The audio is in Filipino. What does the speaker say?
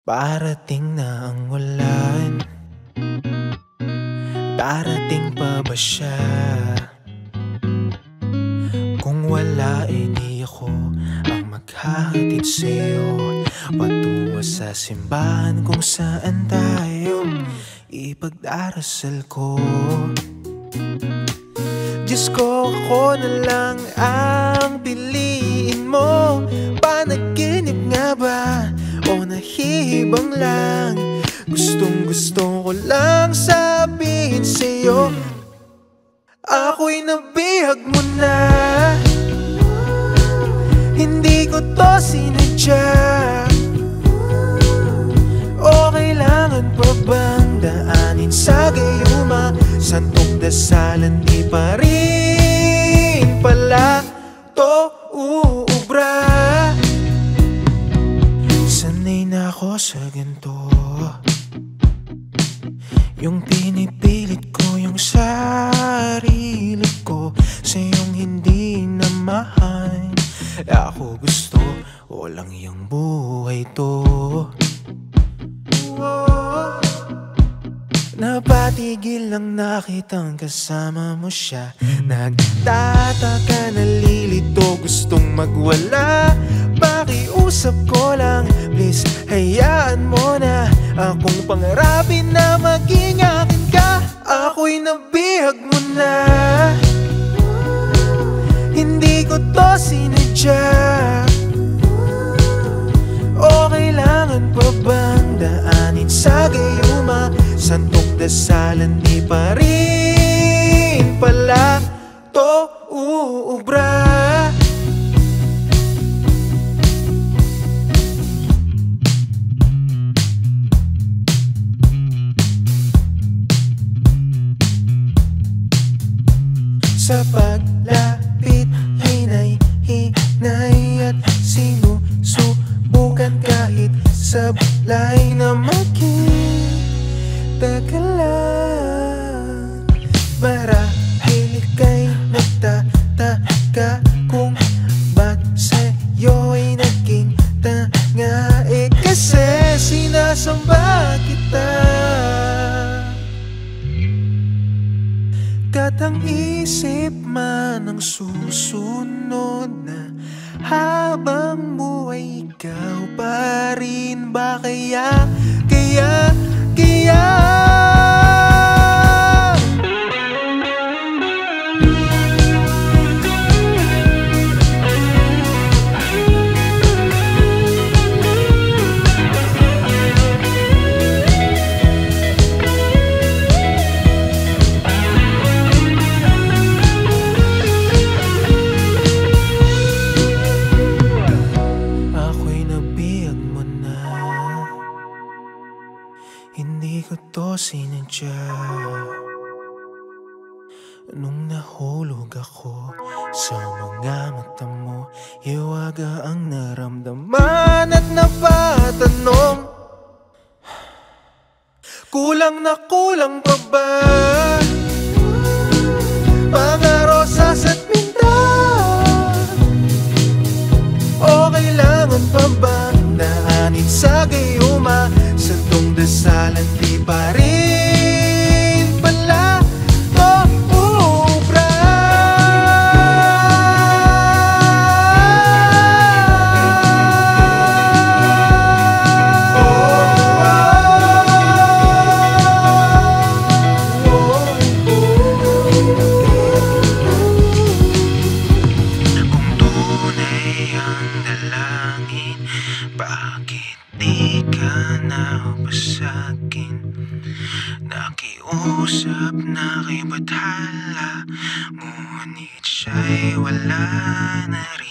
Parating na ang ulan, darating pa ba siya? Kung wala, di ako ang maghahatid sa'yo patungo sa simbahan kung saan tayo ipagdarasal ko. Diyos ko, ako na lang ang piliin mo. Panaginip nga ba o nahihibang lang? Gustong-gusto ko lang sabihin sa'yo, ako'y nabihag mo na. Hindi ko to sinadya. O kailangan pa bang daanin sa gayuma? Santong dasalan, di pa rin pala to uubra. Sanay na ako sa ganito, yung pinipilit ko yung sarili ko sa iyong hindi na mahal. Ako gusto, walang iyong buhay to. Napatigil lang nakitang kasama mo siya. Nagtataka, nalilito, gustong magwala. Pakiusap ko lang, please hayaan mo na akong pangarapin na maging akin ka. Ako'y nabihag mo na. Hindi ko to sinadya. O kailangan pa bang daanin sa gayuma? Santong dasalan, di pa rin pala to uubra. Sa paglapit, hinay-hinay at sinusubukan kahit sablay na maging-tagalan. Marahil ika'y nagtataka kung ba't sa'yo'y naging tanga. Kasi sinasamba kita. Katang isip man ang susunod na habang buhay ikaw pa rin ba? Kaya hindi ko to sinadya. Nung nahulog ako sa mga mata mo, hiwaga ang naramdaman at napatanong, kulang na kulang pa ba? Mga rosas at pinta, o kailangan pa bang daanin sa gayuma? Santong dasalan, di pa rin pala to uubra. Kung tunay ang dalangin, bakit di ka naubasagin? Nakiusap, nakibathala, ngunit siya'y wala na rin.